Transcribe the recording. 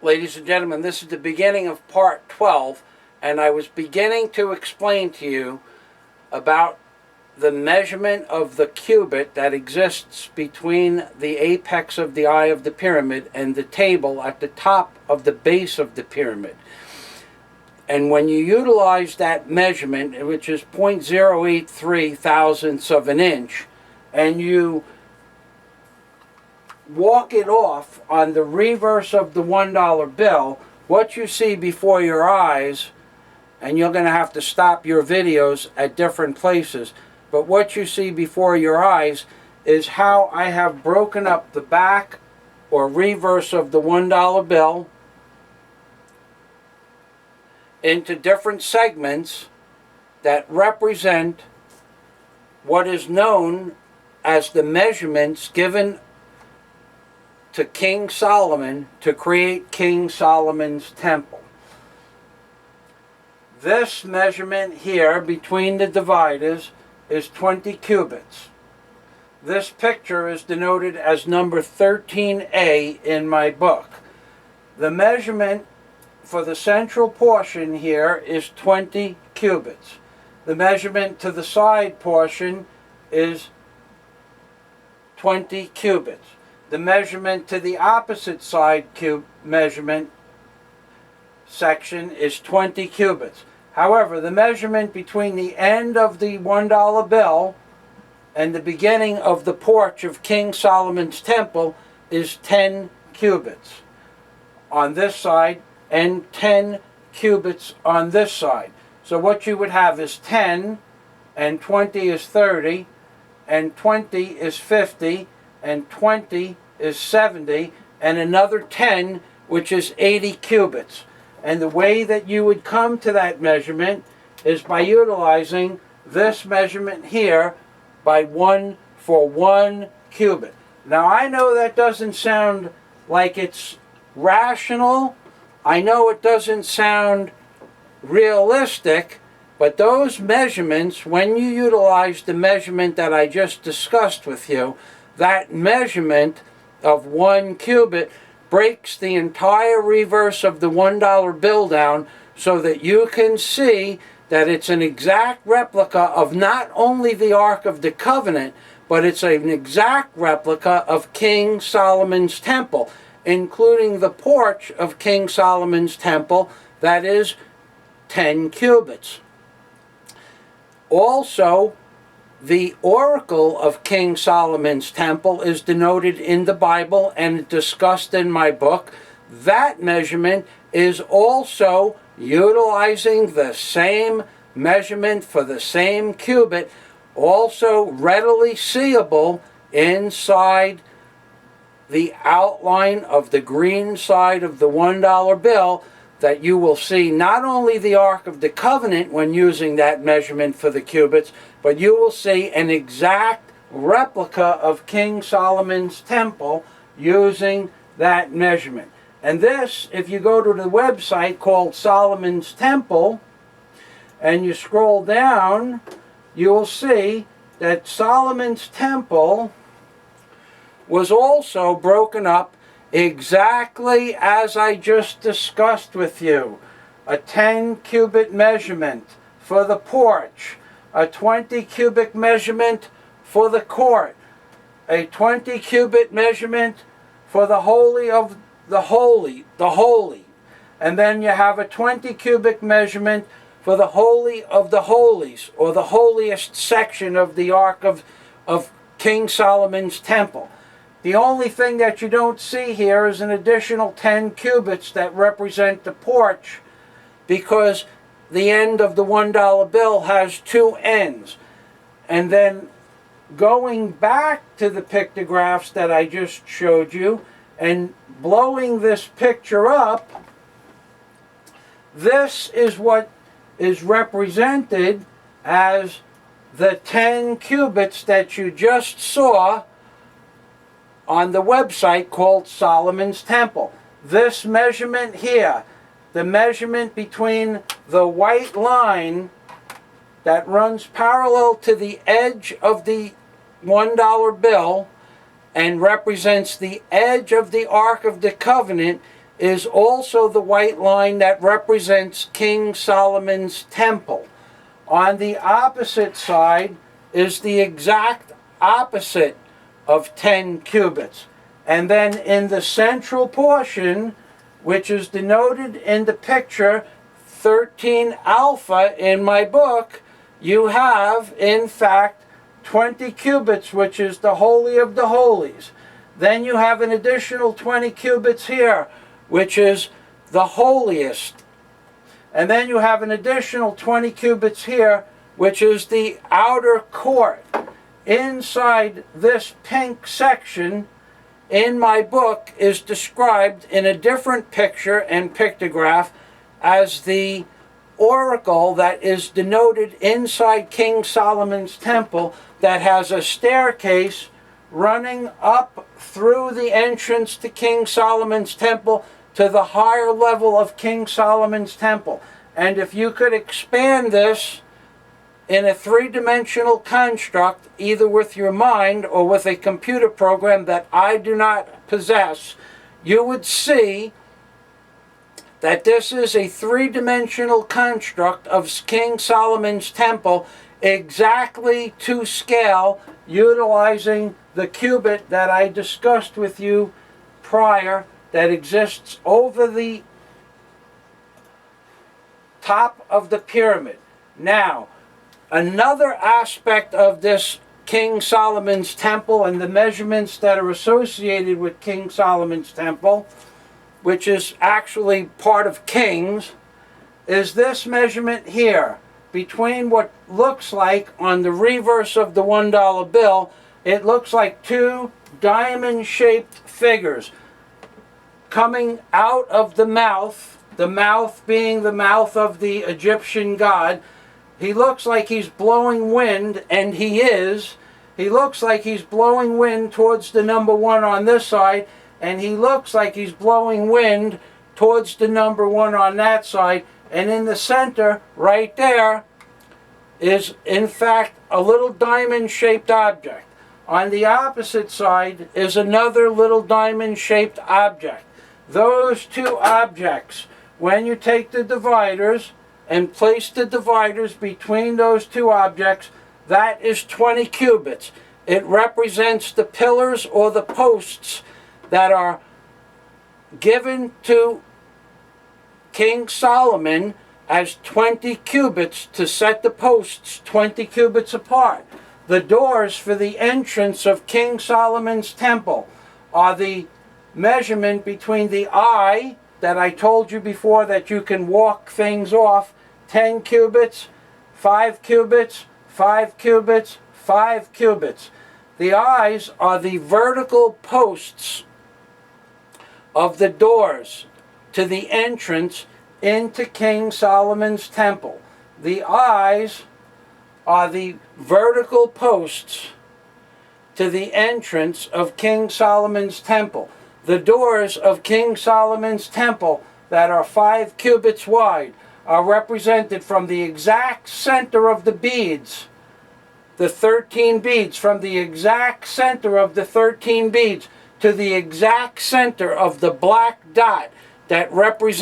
Ladies and gentlemen, this is the beginning of part 12, and I was beginning to explain to you about the measurement of the cubit that exists between the apex of the eye of the pyramid and the table at the top of the base of the pyramid. And when you utilize that measurement, which is 0.083 thousandths of an inch, and you walk it off on the reverse of the $1 bill, what you see before your eyes, and you're going to have to stop your videos at different places, but what you see before your eyes is how I have broken up the back or reverse of the $1 bill into different segments that represent what is known as the measurements given to King Solomon to create King Solomon's temple. This measurement here between the dividers is 20 cubits. This picture is denoted as number 13A in my book. The measurement for the central portion here is 20 cubits. The measurement to the side portion is 20 cubits. The measurement to the opposite side measurement section is 20 cubits. However, the measurement between the end of the $1 bill and the beginning of the porch of King Solomon's temple is 10 cubits on this side and 10 cubits on this side. So what you would have is 10, and 20 is 30, and 20 is 50, and 20 is 70, and another 10, which is 80 cubits. And the way that you would come to that measurement is by utilizing this measurement here by 1 for 1 cubit. Now I know that doesn't sound like it's rational. I know it doesn't sound realistic, but those measurements, when you utilize the measurement that I just discussed with you, that measurement of 1 cubit breaks the entire reverse of the $1 bill down so that you can see that it's an exact replica of not only the Ark of the Covenant, but it's an exact replica of King Solomon's temple, including the porch of King Solomon's temple, that is 10 cubits. Also, the oracle of King Solomon's temple is denoted in the Bible and discussed in my book. That measurement is also utilizing the same measurement for the same cubit, also readily seeable inside the outline of the green side of the $1 bill, that you will see not only the Ark of the Covenant when using that measurement for the cubits, but you will see an exact replica of King Solomon's temple using that measurement. And this, if you go to the website called Solomon's Temple, and you scroll down, you will see that Solomon's temple was also broken up exactly as I just discussed with you. A 10 cubit measurement for the porch, a 20 cubic measurement for the court, a 20 cubit measurement for the holy of the holy, and then you have a 20 cubic measurement for the holy of the holies, or the holiest section of the Ark of King Solomon's temple. The only thing that you don't see here is an additional 10 cubits that represent the porch, because the end of the $1 bill has 2 ends. And then going back to the pictographs that I just showed you and blowing this picture up, this is what is represented as the 10 cubits that you just saw on the website called Solomon's Temple. This measurement here, the measurement between the white line that runs parallel to the edge of the $1 bill and represents the edge of the Ark of the Covenant, is also the white line that represents King Solomon's temple. On the opposite side is the exact opposite of 10 cubits. And then in the central portion, which is denoted in the picture 13 alpha in my book, you have, in fact, 20 cubits, which is the Holy of the Holies. Then you have an additional 20 cubits here, which is the holiest. And then you have an additional 20 cubits here, which is the outer court. Inside this pink section in my book is described in a different picture and pictograph as the oracle that is denoted inside King Solomon's temple, that has a staircase running up through the entrance to King Solomon's temple to the higher level of King Solomon's temple. And if you could expand this in a three-dimensional construct, either with your mind or with a computer program that I do not possess, you would see that this is a three-dimensional construct of King Solomon's temple, exactly to scale, utilizing the cubit that I discussed with you prior, that exists over the top of the pyramid. Now, another aspect of this King Solomon's temple and the measurements that are associated with King Solomon's temple, which is actually part of King's, is this measurement here. Between what looks like, on the reverse of the $1 bill, it looks like two diamond-shaped figures coming out of the mouth being the mouth of the Egyptian god. He looks like he's blowing wind, and he is. He looks like he's blowing wind towards the number 1 on this side, and he looks like he's blowing wind towards the number 1 on that side. And in the center, right there, is in fact a little diamond-shaped object. On the opposite side is another little diamond-shaped object. Those two objects, when you take the dividers and place the dividers between those two objects, that is 20 cubits. It represents the pillars or the posts that are given to King Solomon as 20 cubits to set the posts 20 cubits apart. The doors for the entrance of King Solomon's temple are the measurement between the eye that I told you before that you can walk things off, 10 cubits, 5 cubits, 5 cubits, 5 cubits. The eyes are the vertical posts of the doors to the entrance into King Solomon's temple. The eyes are the vertical posts to the entrance of King Solomon's temple. The doors of King Solomon's temple that are 5 cubits wide are represented from the exact center of the beads, the 13 beads, from the exact center of the 13 beads to the exact center of the black dot that represents